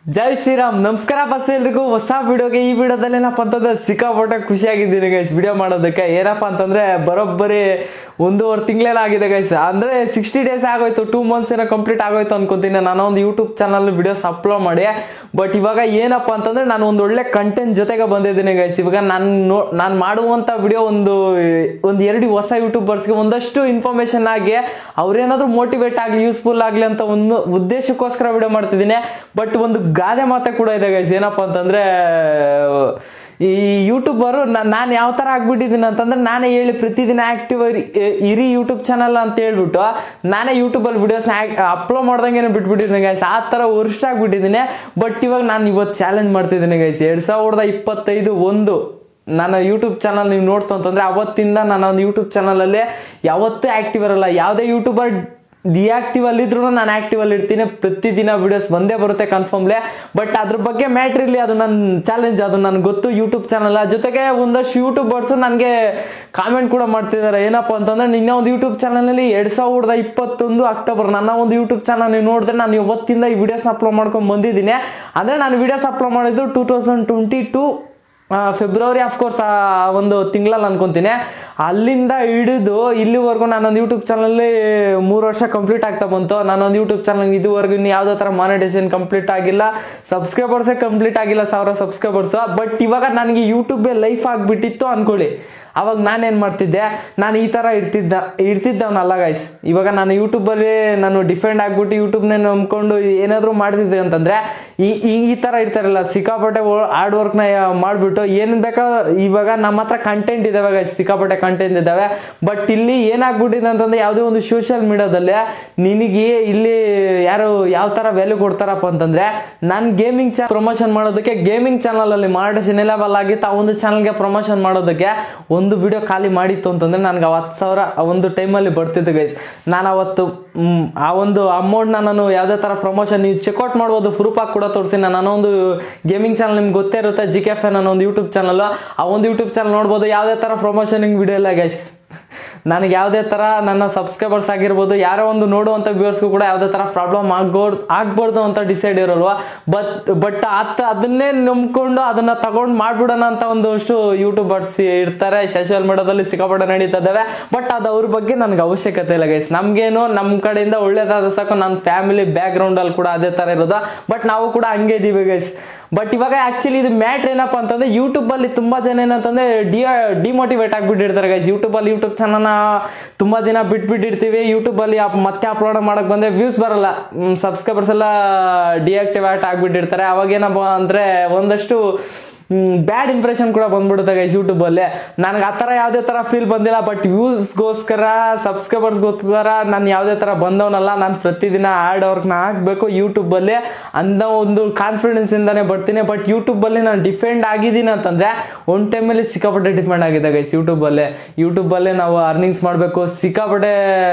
ಜೈ ಶ್ರೀರಾಮ್. ನಮಸ್ಕಾರ ಬಸ್ ಎಲ್ರಿಗೂ ಹೊಸ ವಿಡಿಯೋಗೆ. ಈ ವಿಡಿಯೋದಲ್ಲಿ ಏನಪ್ಪ ಅಂತಂದ್ರೆ ಸಿಕ್ಕಾಪಟ್ಟೆ ಖುಷಿಯಾಗಿದ್ದೀನಿ ಗೈಸ್ ವಿಡಿಯೋ ಮಾಡೋದಕ್ಕೆ. ಏನಪ್ಪ ಅಂತಂದ್ರೆ ಬರೋಬ್ಬರಿ 1.5 ತಿಂಗಳೆಲ್ಲ ಆಗಿದೆ ಗೈಸ್. ಅಂದ್ರೆ 60 ಡೇಸ್ ಆಗೋಯ್ತು, 2 ಮಂತ್ಸ್ ಏನೋ ಕಂಪ್ಲೀಟ್ ಆಗೋಯ್ತು ಅನ್ಕೊಂತೀನಿ. ನಾನು ಒಂದು ಯೂಟ್ಯೂಬ್ ಚಾನಲ್ ವಿಡಿಯೋಸ್ ಅಪ್ಲೋಡ್ ಮಾಡಿ. ಬಟ್ ಇವಾಗ ಏನಪ್ಪ ಅಂತಂದ್ರೆ ನಾನು ಒಂದು ಒಳ್ಳೆ ಕಂಟೆಂಟ್ ಜೊತೆಗೆ ಬಂದಿದ್ದೀನಿ ಗೈಸ್. ಇವಾಗ ನಾನು ಮಾಡುವಂತ ವಿಡಿಯೋ ಒಂದು 2 ಹೊಸ ಯೂಟ್ಯೂಬರ್ಸ್ಗೆ ಒಂದಷ್ಟು ಇನ್ಫಾರ್ಮೇಶನ್ ಆಗಿ ಅವ್ರೇನಾದ್ರೂ ಮೋಟಿವೇಟ್ ಆಗಲಿ, ಯೂಸ್ಫುಲ್ ಆಗಲಿ ಅಂತ ಒಂದು ಉದ್ದೇಶಕ್ಕೋಸ್ಕರ ವಿಡಿಯೋ ಮಾಡ್ತಿದ್ದೀನಿ. ಬಟ್ ಒಂದು ಗಾದೆ ಮಾತೆ ಕೂಡ ಇದೆ ಗೈಸ್. ಏನಪ್ಪಾ ಅಂತಂದ್ರೆ ಈ ಯೂಟ್ಯೂಬರು ನಾನು ಯಾವ ತರ ಆಗ್ಬಿಟ್ಟಿದ್ದೀನಿ ಅಂತಂದ್ರೆ, ನಾನೇ ಹೇಳಿ ಪ್ರತಿದಿನ ಆಕ್ಟಿವ್ ಇರಿ ಯೂಟ್ಯೂಬ್ ಚಾನಲ್ ಅಂತ ಹೇಳ್ಬಿಟ್ಟು ನಾನೇ ಯೂಟ್ಯೂಬ್ ಅಲ್ಲಿ ವಿಡಿಯೋಸ್ ಅಪ್ಲೋಡ್ ಮಾಡ್ದಂಗೆ ಬಿಟ್ಬಿಟ್ಟಿದ್ದೀನಿ ಗೈಸ್. ಆ ತರ ವರ್ಷ ಆಗ್ಬಿಟ್ಟಿದ್ದೀನಿ. ಬಟ್ ಇವಾಗ ನಾನು ಇವತ್ತು ಚಾಲೆಂಜ್ ಮಾಡ್ತಿದ್ದೀನಿ ಗೈಸ್. 2025 ನನ್ನ ಯೂಟ್ಯೂಬ್ ಚಾನಲ್ ನೀವು ನೋಡ್ತು ಅಂತಂದ್ರೆ ಅವತ್ತಿಂದ ನಾನು ಒಂದು ಯೂಟ್ಯೂಬ್ ಚಾನಲ್ ಅಲ್ಲಿ ಯಾವತ್ತೂ ಆಕ್ಟಿವ್ ಇರಲ್ಲ. ಯಾವುದೇ ಯೂಟ್ಯೂಬರ್ ಡಿಆಕ್ಟಿವ್ ಅಲ್ಲಿ ಇದ್ರು ನಾನು ಆಕ್ಟಿವ್ ಅಲ್ಲಿ ಇರ್ತೀನಿ. ಪ್ರತಿದಿನ ವಿಡಿಯೋಸ್ ಬಂದೇ ಬರುತ್ತೆ ಕನ್ಫರ್ಮ್ಲಿ. ಬಟ್ ಅದ್ರ ಬಗ್ಗೆ ಮ್ಯಾಟ್ರ್ ಇರ್ಲಿ, ಅದು ನನ್ನ ಚಾಲೆಂಜ್, ಅದು ನನ್ಗೆ ಗೊತ್ತು. ಯೂಟ್ಯೂಬ್ ಚಾನಲ್ ಜೊತೆಗೆ ಒಂದಷ್ಟು ಯೂಟ್ಯೂಬರ್ಸ್ ನನಗೆ ಕಾಮೆಂಟ್ ಕೂಡ ಮಾಡ್ತಿದ್ದಾರೆ. ಏನಪ್ಪಾ ಅಂತಂದ್ರೆ, ನಿನ್ನ ಒಂದು ಯೂಟ್ಯೂಬ್ ಚಾನಲ್ ನಲ್ಲಿ 2021 ಅಕ್ಟೋಬರ್ ನನ್ನ ಒಂದು ಯೂಟ್ಯೂಬ್ ಚಾನಲ್ ನೀವು ನೋಡಿದ್ರೆ ನಾನು ಇವತ್ತಿಂದ ಈ ವಿಡಿಯೋಸ್ ಅಪ್ಲೋಡ್ ಮಾಡ್ಕೊಂಡು ಬಂದಿದ್ದೀನಿ. ಅಂದ್ರೆ ನಾನು ವಿಡಿಯೋಸ್ ಅಪ್ಲೋಡ್ ಮಾಡಿದ್ದು 2022 ಫೆಬ್ರವರಿ. ಅಫ್ಕೋರ್ಸ್ ಒಂದು ತಿಂಗಳಲ್ಲಿ ಅನ್ಕೊಂತೀನಿ. ಅಲ್ಲಿಂದ ಹಿಡಿದು ಇಲ್ಲಿವರೆಗೂ ನಾನೊಂದು ಯೂಟ್ಯೂಬ್ ಚಾನಲ್ 3 ವರ್ಷ ಕಂಪ್ಲೀಟ್ ಆಗ್ತಾ ಬಂತು. ನಾನೊಂದು ಯೂಟ್ಯೂಬ್ ಚಾನಲ್ ಇದುವರೆಗೂ ಇನ್ನು ಯಾವುದೇ ತರ ಮಾನಿಟೈಸೇಷನ್ ಕಂಪ್ಲೀಟ್ ಆಗಿಲ್ಲ, ಸಬ್ಸ್ಕ್ರೈಬರ್ಸೇ ಕಂಪ್ಲೀಟ್ ಆಗಿಲ್ಲ, 1000 ಸಬ್ಸ್ಕ್ರೈಬರ್ಸ್. ಬಟ್ ಇವಾಗ ನನಗೆ ಯೂಟ್ಯೂಬ್ ಲೈಫ್ ಆಗ್ಬಿಟ್ಟಿತ್ತು ಅನ್ಕೊಳ್ಳಿ. ಅವಾಗ ನಾನೇನ್ ಮಾಡ್ತಿದ್ದೆ, ನಾನು ಈ ತರ ಇರ್ತಿದ್ದವನಲ್ಲ ಗೈಸ್. ಇವಾಗ ನಾನು ಯೂಟ್ಯೂಬ್ ಅಲ್ಲಿ ನಾನು ಡಿಫೆಂಡ್ ಆಗ್ಬಿಟ್ಟು ಯೂಟ್ಯೂಬ್ನೇ ನಂಬ್ಕೊಂಡು ಏನಾದ್ರು ಮಾಡ್ತಿದ್ದೆ ಅಂತಂದ್ರೆ ಈ ತರ ಇರ್ತಾರಲ್ಲ, ಸಿಕ್ಕಾಪಟ್ಟೆ ಹಾರ್ಡ್ ವರ್ಕ್ ನ ಮಾಡ್ಬಿಟ್ಟು ಏನ್ ಬೇಕಾ. ಇವಾಗ ನಮ್ಮ ಹತ್ರ ಕಂಟೆಂಟ್ ಇದಾವೆ ಗೈಸ್, ಸಿಕ್ಕಾಪಟ್ಟೆ ಕಂಟೆಂಟ್ ಇದಾವೆ. ಬಟ್ ಇಲ್ಲಿ ಏನಾಗ್ಬಿಟ್ಟಿದೆ ಅಂತಂದ್ರೆ, ಯಾವುದೇ ಒಂದು ಸೋಷಿಯಲ್ ಮೀಡಿಯಾದಲ್ಲಿ ನಿನಗೆ ಇಲ್ಲಿ ಯಾರು ಯಾವ ತರ ವ್ಯಾಲ್ಯೂ ಕೊಡ್ತಾರಪ್ಪ ಅಂತಂದ್ರೆ, ನಾನು ಗೇಮಿಂಗ್ ಪ್ರಮೋಷನ್ ಮಾಡೋದಕ್ಕೆ ಗೇಮಿಂಗ್ ಚಾನಲ್ ಅಲ್ಲಿ ಮಾನಿಟೈಸೇಷನ್ ಎನೇಬಲ್ ಆಗಿತ್ತು. ಆ ಒಂದು ಚಾನಲ್ಗೆ ಪ್ರಮೋಷನ್ ಮಾಡೋದಕ್ಕೆ ಒಂದು ವಿಡಿಯೋ ಖಾಲಿ ಮಾಡಿತ್ತು ಅಂತಂದ್ರೆ ನನಗೆ 10,000 ಒಂದು ಟೈಮಲ್ಲಿ ಬರ್ತಿತ್ತು ಗೈಸ್. ನಾನು ಅವತ್ತು ಆ ಒಂದು ಅಮೌಂಟ್ ನಾನು ಯಾವುದೇ ತರ ಪ್ರಮೋಷನ್ ನೀವು ಚೆಕ್ಔಟ್ ಮಾಡ್ಬೋದು, ಪ್ರೂಫ್ ಆಗಿ ಕೂಡ ತೋರಿಸಿ. ನಾನು ಒಂದು ಗೇಮಿಂಗ್ ಚಾನಲ್ ನಿಮ್ಗೆ ಗೊತ್ತೇ ಇರುತ್ತೆ, GKF ಅನ್ನೋ ಒಂದು ಯೂಟ್ಯೂಬ್ ಚಾನಲ್. ಆ ಒಂದು ಯೂಟ್ಯೂಬ್ ಚಾನಲ್ ನೋಡ್ಬೋದು. ಯಾವುದೇ ತರ ಪ್ರಮೋಷನ್ ವಿಡಿಯೋ ಇಲ್ಲ ಗೈಸ್. ನನಗೆ ಯಾವುದೇ ತರ ನನ್ನ ಸಬ್ಸ್ಕ್ರೈಬರ್ಸ್ ಆಗಿರ್ಬೋದು, ಯಾರೋ ಒಂದು ನೋಡುವಂತ ವ್ಯೂವರ್ಸ್ಗೂ ಕೂಡ ಯಾವುದೇ ತರ ಪ್ರಾಬ್ಲಮ್ ಆಗ್ಬಾರ್ದು ಅಂತ ಡಿಸೈಡ್ ಇರೋಲ್ವಾ. ಬಟ್ ಅದನ್ನೇ ನಂಬ್ಕೊಂಡು ಅದನ್ನ ತಗೊಂಡು ಮಾಡ್ಬಿಡೋಣ ಅಂತ ಒಂದಷ್ಟು ಯೂಟ್ಯೂಬರ್ಸ್ ಇರ್ತಾರೆ. ಸೋಷಿಯಲ್ ಮೀಡಿಯಾದಲ್ಲಿ ಸಿಕ್ಕಾಪಟ್ಟೆ ನಡೀತಾ ಇದಾವೆ. ಬಟ್ ಅದು ಅವ್ರ ಬಗ್ಗೆ ನನಗೆ ಅವಶ್ಯಕತೆ ಇಲ್ಲ ಗೈಸ್. ನಮ್ಗೇನು ನಮ್ಮ ಕಡೆಯಿಂದ ಒಳ್ಳೇದಾದ ಸಾಕು. ನನ್ನ ಫ್ಯಾಮಿಲಿ ಬ್ಯಾಕ್ ಗ್ರೌಂಡ್ ಅಲ್ಲಿ ಕೂಡ ಅದೇ ತರ ಇರೋದು. ಬಟ್ ನಾವು ಕೂಡ ಹಂಗೆ ಇದೀವಿ ಗೈಸ್. ಬಟ್ ಇವಾಗ ಆಕ್ಚುಲಿ ಇದು ಮ್ಯಾಟ್ರ್ ಏನಪ್ಪಾ ಅಂತಂದ್ರೆ, ಯೂಟ್ಯೂಬ್ ಅಲ್ಲಿ ತುಂಬಾ ಜನ ಏನಂತಂದ್ರೆ ಡಿಮೋಟಿವೇಟ್ ಆಗ್ಬಿಟ್ಟಿರ್ತಾರೆ ಗೈಸ್. ಯೂಟ್ಯೂಬ್ ಚಾನಲ್ ತುಂಬಾ ದಿನ ಬಿಟ್ಬಿಟ್ಟಿರ್ತೀವಿ. ಯೂಟ್ಯೂಬ್ ಅಲ್ಲಿ ಮತ್ತೆ ಅಪ್ಲೋಡ್ ಮಾಡಕ್ ಬಂದ್ರೆ ವ್ಯೂಸ್ ಬರಲ್ಲ, ಸಬ್ಸ್ಕ್ರೈಬರ್ಸ್ ಎಲ್ಲ ಡಿಆಕ್ಟಿವೇಟ್ ಆಗ್ಬಿಟ್ಟಿರ್ತಾರೆ. ಅವಾಗ ಏನಪ್ಪಾ ಅಂದ್ರೆ ಒಂದಷ್ಟು ಬ್ಯಾಡ್ ಇಂಪ್ರೆಷನ್ ಕೂಡ ಬಂದ್ಬಿಡುತ್ತೆ ಗೈಸ್ ಯೂಟ್ಯೂಬ್ ಅಲ್ಲಿ. ನನಗೆ ಆ ತರ ಯಾವುದೇ ತರ ಫೀಲ್ ಬಂದಿಲ್ಲ. ಬಟ್ ವ್ಯೂಸ್ಗೋಸ್ಕರ, ಸಬ್ಸ್ಕ್ರೈಬರ್ಸ್ಗೋಸ್ಕರ ನಾನು ಯಾವುದೇ ತರ ಬಂದವನಲ್ಲ. ನಾನು ಪ್ರತಿದಿನ ಹಾರ್ಡ್ ವರ್ಕ್ ನ ಹಾಕ್ಬೇಕು ಯೂಟ್ಯೂಬ್ ಅಲ್ಲಿ ಅಂತ ಒಂದು ಕಾನ್ಫಿಡೆನ್ಸ್ ಇಂದಾನೆ ಬರ್ತೀನಿ. ಬಟ್ ಯೂಟ್ಯೂಬ್ ಅಲ್ಲಿ ನಾನು ಡಿಫೆಂಡ್ ಆಗಿದ್ದೀನಿ ಅಂತಂದ್ರೆ ಒನ್ ಟೈಮ್ ಅಲ್ಲಿ ಸಿಕ್ಕಾಪಟ್ಟೆ ಡಿಫೆಂಡ್ ಆಗಿದೆ ಗೈಸ್. ಯೂಟ್ಯೂಬ್ ಅಲ್ಲಿ ನಾವು ಅರ್ನಿಂಗ್ಸ್ ಮಾಡ್ಬೇಕು, ಸಿಕ್ಕಾಪಟ್ಟೆ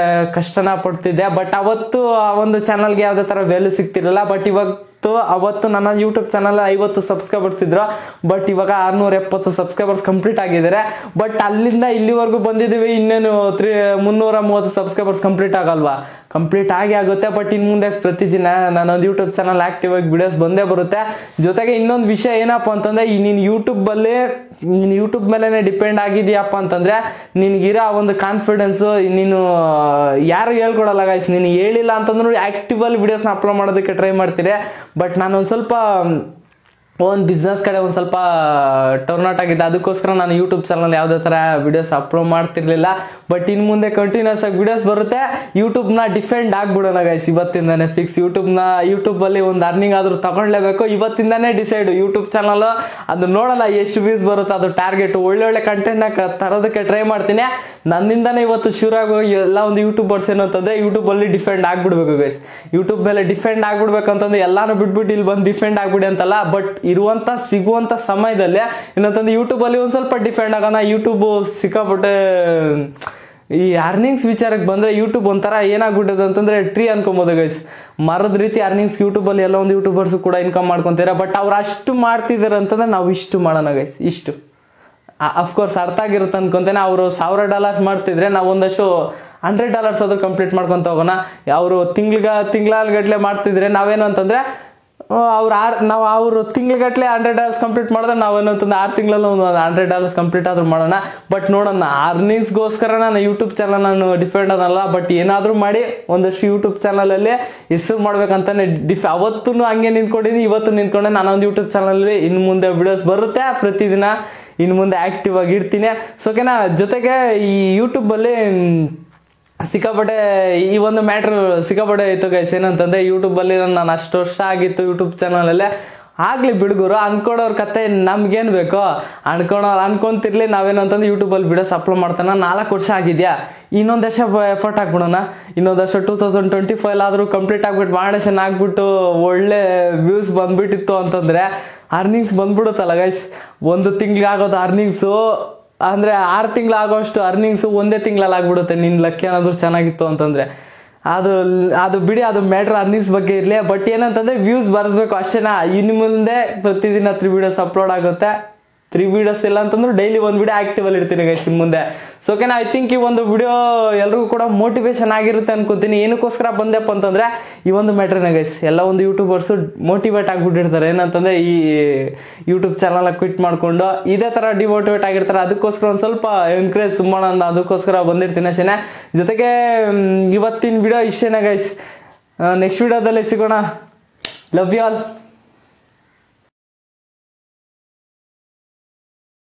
ಕಷ್ಟನ ಪಡ್ತಿದ್ದೆ. ಬಟ್ ಅವತ್ತು ಆ ಒಂದು ಚಾನಲ್ಗೆ ಯಾವುದೇ ತರ ವ್ಯಾಲ್ಯೂ ಸಿಗ್ತಿರಲಿಲ್ಲ. ಬಟ್ ಅವತ್ತು ನನ್ನ ಯೂಟ್ಯೂಬ್ ಚಾನಲ್ 50 ಸಬ್ಸ್ಕ್ರೈಬರ್ಸ್ ಇದ್ರು. ಬಟ್ ಇವಾಗ 670 ಸಬ್ಸ್ಕ್ರೈಬರ್ಸ್ ಕಂಪ್ಲೀಟ್ ಆಗಿದ್ದಾರೆ. ಬಟ್ ಅಲ್ಲಿಂದ ಇಲ್ಲಿವರೆಗೂ ಬಂದಿದ್ದೀವಿ. ಇನ್ನೇನು 330 ಸಬ್ಸ್ಕ್ರೈಬರ್ಸ್ ಕಂಪ್ಲೀಟ್ ಆಗಲ್ವಾ? ಕಂಪ್ಲೀಟ್ ಆಗುತ್ತೆ. ಬಟ್ ಇನ್ ಮುಂದೆ ಪ್ರತಿದಿನ ನಾನೊಂದು ಯೂಟ್ಯೂಬ್ ಚಾನಲ್ ಆಕ್ಟಿವ್ ಆಗಿ ವಿಡಿಯೋಸ್ ಬಂದೇ ಬರುತ್ತೆ. ಜೊತೆಗೆ ಇನ್ನೊಂದು ವಿಷಯ ಏನಪ್ಪಾ ಅಂತಂದ್ರೆ, ನೀನು ಯೂಟ್ಯೂಬ್ ಮೇಲೆನೆ ಡಿಪೆಂಡ್ ಆಗಿದೆಯಪ್ಪ ಅಂತಂದ್ರೆ ನಿನ್ಗಿರೋ ಒಂದು ಕಾನ್ಫಿಡೆನ್ಸ್ ನೀನು ಯಾರು ಹೇಳ್ಕೊಡಲ್ಲ ಗೈಸ್. ನೀನು ಹೇಳಿಲ್ಲ ಅಂತಂದ್ರು ಆಕ್ಟಿವ್ ಅಲ್ಲಿ ವಿಡಿಯೋಸ್ನ ಅಪ್ಲೋಡ್ ಮಾಡೋದಕ್ಕೆ ಟ್ರೈ ಮಾಡ್ತೀರಿ. ಬಟ್ ನಾನು ಒಂದು ಸ್ವಲ್ಪ ಒಂದು ಬಿಸ್ನೆಸ್ ಕಡೆ ಒಂದು ಸ್ವಲ್ಪ ಟರ್ನ್ಔಟ್ ಆಗಿದೆ. ಅದಕ್ಕೋಸ್ಕರ ನಾನು ಯೂಟ್ಯೂಬ್ ಚಾನಲ್ ಯಾವುದೇ ತರ ವಿಡಿಯೋಸ್ ಅಪ್ಲೋಡ್ ಮಾಡ್ತಿರ್ಲಿಲ್ಲ. ಬಟ್ ಇನ್ ಮುಂದೆ ಕಂಟಿನ್ಯೂಸ್ ಆಗಿ ವಿಡಿಯೋಸ್ ಬರುತ್ತೆ. ಯೂಟ್ಯೂಬ್ ನ ಡಿಫೆಂಡ್ ಆಗ್ಬಿಡೋಣ ಗೈಸ್ ಇವತ್ತಿಂದಾನೆ ಫಿಕ್ಸ್. ಯೂಟ್ಯೂಬ್ ಅಲ್ಲಿ ಒಂದು ಅರ್ನಿಂಗ್ ಆದ್ರೂ ತಗೊಳ್ಲೇಬೇಕು. ಇವತ್ತಿಂದಾನೇ ಡಿಸೈಡ್. ಯೂಟ್ಯೂಬ್ ಚಾನಲ್ ಅದು ನೋಡಲ್ಲ ಎಷ್ಟು ವ್ಯೂಸ್ ಬರುತ್ತೆ, ಅದು ಟಾರ್ಗೆಟ್. ಒಳ್ಳೆ ಕಂಟೆಂಟ್ ನ ತರೋದಕ್ಕೆ ಟ್ರೈ ಮಾಡ್ತೀನಿ. ನನ್ನಿಂದಾನೇ ಇವತ್ತು ಶುರುವಾಗಿ ಎಲ್ಲ ಒಂದು ಯೂಟ್ಯೂಬರ್ಸ್ ಏನಂತಂದ್ರೆ ಯೂಟ್ಯೂಬ್ ಅಲ್ಲಿ ಡಿಫೆಂಡ್ ಆಗ್ಬಿಡ್ಬೇಕು ಗೈಸ್. ಯೂಟ್ಯೂಬ್ ಮೇಲೆ ಡಿಫೆಂಡ್ ಆಗ್ಬಿಡ್ಬೇಕು ಅಂತಂದ್ರೆ ಎಲ್ಲಾನು ಬಿಟ್ಬಿಟ್ಟು ಇಲ್ಲಿ ಬಂದು ಡಿಫೆಂಡ್ ಆಗ್ಬಿಡಿ ಅಂತಲ್ಲ. ಬಟ್ ಸಿಗುವಂತ ಸಮಯದಲ್ಲಿ ಏನಂತಂದ್ರೆ ಯೂಟ್ಯೂಬ್ ಅಲ್ಲಿ ಒಂದ್ ಸ್ವಲ್ಪ ಡಿಫೆಂಡ್ ಆಗೋಣ. ಯೂಟ್ಯೂಬ್ ಸಿಕ್ಕಾಪಟ್ಟೆ ಈ ಅರ್ನಿಂಗ್ಸ್ ವಿಚಾರಕ್ಕೆ ಬಂದ್ರೆ ಯೂಟ್ಯೂಬ್ ಒಂಥರ ಏನಾಗ್ಬಿಟ್ಟದ ಅಂತಂದ್ರೆ ಟ್ರೀ ಅನ್ಕೊಬೋದು ಗೈಸ್. ಮರದ ರೀತಿ ಅರ್ನಿಂಗ್ಸ್ ಯೂಟ್ಯೂಬ್ ಅಲ್ಲಿ ಎಲ್ಲ ಒಂದು ಯೂಟ್ಯೂಬರ್ಸ್ ಕೂಡ ಇನ್ಕಮ್ ಮಾಡ್ಕೊಂತಾರೆ. ಬಟ್ ಅವ್ರು ಅಷ್ಟು ಮಾಡ್ತಿದಾರೆ ಅಂತಂದ್ರೆ ನಾವು ಇಷ್ಟು ಮಾಡೋಣ ಗೈಸ್. ಇಷ್ಟು ಅಫ್ಕೋರ್ಸ್ ಅರ್ಥ ಆಗಿರುತ್ತೆ ಅನ್ಕೊಂತೇನೆ. ಅವರು $1000 ಮಾಡ್ತಿದ್ರೆ ನಾವು ಒಂದಷ್ಟು $100 ಆದ್ರೂ ಕಂಪ್ಲೀಟ್ ಮಾಡ್ಕೊಂತ ಹೋಗೋಣ. ಅವರು ತಿಂಗಳ ಗಟ್ಲೆ ಮಾಡ್ತಿದ್ರೆ ನಾವೇನು ಅಂತಂದ್ರೆ ನಾವು ಅವರು ತಿಂಗ್ಳಿಗಟ್ಲೆ $100 ಕಂಪ್ಲೀಟ್ ಮಾಡಿದ್ರೆ ನಾವೇನಂತಂದು 6 ತಿಂಗಳಲ್ಲಿ ಒಂದು $100 ಕಂಪ್ಲೀಟ್ ಆದ್ರೂ ಮಾಡೋಣ. ಬಟ್ ನೋಡೋಣ, ಅರ್ನಿಂಗ್ಸ್ಗೋಸ್ಕರ ನಾನು ಯೂಟ್ಯೂಬ್ ಚಾನಲ್ ನಾನು ಡಿಫೆಂಡ್ ಅದಲ್ಲ. ಬಟ್ ಏನಾದರೂ ಮಾಡಿ ಒಂದಷ್ಟು ಯೂಟ್ಯೂಬ್ ಚಾನಲಲ್ಲಿ ಹೆಸರು ಮಾಡ್ಬೇಕಂತಾನೆ ಅವತ್ತೂ ಹಂಗೆ ನಿಂತ್ಕೊಂಡಿದ್ದೀನಿ, ಇವತ್ತು ನಿಂತ್ಕೊಂಡೆ. ನಾನೊಂದು ಯೂಟ್ಯೂಬ್ ಚಾನಲಲ್ಲಿ ಇನ್ನು ಮುಂದೆ ವಿಡಿಯೋಸ್ ಬರುತ್ತೆ ಪ್ರತಿದಿನ, ಇನ್ನು ಮುಂದೆ ಆ್ಯಕ್ಟಿವ್ ಆಗಿ ಇಡ್ತೀನಿ. ಸೊ ಓಕೆನಾ. ಜೊತೆಗೆ ಈ ಯೂಟ್ಯೂಬಲ್ಲಿ ಸಿಕ್ಕಾಪಟ್ಟೆ ಈ ಒಂದು ಮ್ಯಾಟ್ರ್ ಸಿಕ್ಕಾಪಟ್ಟೆ ಇತ್ತು ಗೈಸ್. ಏನಂತಂದ್ರೆ ಯೂಟ್ಯೂಬಲ್ಲಿ ನಾನು ಅಷ್ಟು ವರ್ಷ ಆಗಿತ್ತು ಯೂಟ್ಯೂಬ್ ಚಾನಲಲ್ಲೇ. ಆಗ್ಲಿ ಬಿಡುಗರು, ಅನ್ಕೊಡೋರ್ ಕತೆ ನಮ್ಗೇನು ಬೇಕೋ ಅನ್ಕೊಂತಿರ್ಲಿ. ನಾವೇನಂತಂದ್ರೆ ಯೂಟ್ಯೂಬಲ್ಲಿ ವಿಡಿಯೋಸ್ ಅಪ್ಲೋಡ್ ಮಾಡ್ತಾನೆ 4 ವರ್ಷ ಆಗಿದ್ಯಾ, ಇನ್ನೊಂದು ವರ್ಷ ಎಫರ್ಟ್ ಹಾಕ್ಬಿಡೋಣ. ಇನ್ನೊಂದು ವರ್ಷ 2025 ಆದರೂ ಕಂಪ್ಲೀಟ್ ಆಗ್ಬಿಟ್ಟು ಮಾಡೇಷನ್ ಆಗ್ಬಿಟ್ಟು ಒಳ್ಳೆ ವ್ಯೂಸ್ ಬಂದ್ಬಿಟ್ಟಿತ್ತು ಅಂತಂದ್ರೆ ಅರ್ನಿಂಗ್ಸ್ ಬಂದ್ಬಿಡುತ್ತಲ್ಲ ಗೈಸ್. 1 ತಿಂಗ್ಳಿಗೆ ಆಗೋದು ಅರ್ನಿಂಗ್ಸು ಅಂದರೆ 6 ತಿಂಗಳಾಗೋಷ್ಟು ಅರ್ನಿಂಗ್ಸು ಒಂದೇ ತಿಂಗಳಲ್ಲಿ ಆಗ್ಬಿಡುತ್ತೆ. ನಿನ್ನ ಲಕ್ ಏನಾದರೂ ಚೆನ್ನಾಗಿತ್ತು ಅಂತಂದರೆ ಅದು ಬಿಡಿ, ಅದು ಮ್ಯಾಟ್ರ್ ಅರ್ನಿಂಗ್ಸ್ ಬಗ್ಗೆ ಇರಲಿ. ಬಟ್ ಏನಂತಂದರೆ ವ್ಯೂಸ್ ಬರೆಸ್ಬೇಕು ಅಷ್ಟೇನಾ. ಇನ್ನು ಮುಂದೆ ಪ್ರತಿದಿನ 3 ವಿಡಿಯೋಸ್ ಅಪ್ಲೋಡ್ ಆಗುತ್ತೆ. 3 ವಿಡಿಯೋಸ್ ಇಲ್ಲ ಅಂತಂದ್ರೆ ಡೈಲಿ 1 ವಿಡಿಯೋ ಆ್ಯಕ್ಟಿವಲ್ಲಿ ಇರ್ತೀನಿ ಗೈಸ್ ಇನ್ನು ಮುಂದೆ. ಸೊ ಓಕೆನಾ. ಐ ಥಿಂಕ್ ಈ ಒಂದು ವಿಡಿಯೋ ಎಲ್ರಿಗೂ ಕೂಡ ಮೋಟಿವೇಶನ್ ಆಗಿರುತ್ತೆ ಅನ್ಕೊತೀನಿ. ಏನಕ್ಕೋಸ್ಕರ ಬಂದೆಪ್ಪ ಅಂತಂದರೆ ಈ ಒಂದು ಮ್ಯಾಟ್ರನ್ನ ಗೈಸ್, ಎಲ್ಲ ಒಂದು ಯೂಟ್ಯೂಬರ್ಸು ಮೋಟಿವೇಟ್ ಆಗಿಬಿಟ್ಟಿರ್ತಾರೆ. ಏನಂತಂದರೆ ಈ ಯೂಟ್ಯೂಬ್ ಚಾನಲ್ ಕ್ವಿಟ್ ಮಾಡಿಕೊಂಡು ಇದೇ ಥರ ಡಿಮೋಟಿವೇಟ್ ಆಗಿರ್ತಾರೆ. ಅದಕ್ಕೋಸ್ಕರ ಒಂದು ಸ್ವಲ್ಪ ಎನ್ಕರೇಜ್ ಮಾಡೋಣ, ಅದಕ್ಕೋಸ್ಕರ ಬಂದಿರ್ತೀನಿ ಅಷ್ಟೇ. ಜೊತೆಗೆ ಇವತ್ತಿನ ವಿಡಿಯೋ ಇಷ್ಟೇನೆ ಗೈಸ್. ನೆಕ್ಸ್ಟ್ ವಿಡಿಯೋದಲ್ಲಿ ಸಿಗೋಣ. Love you all.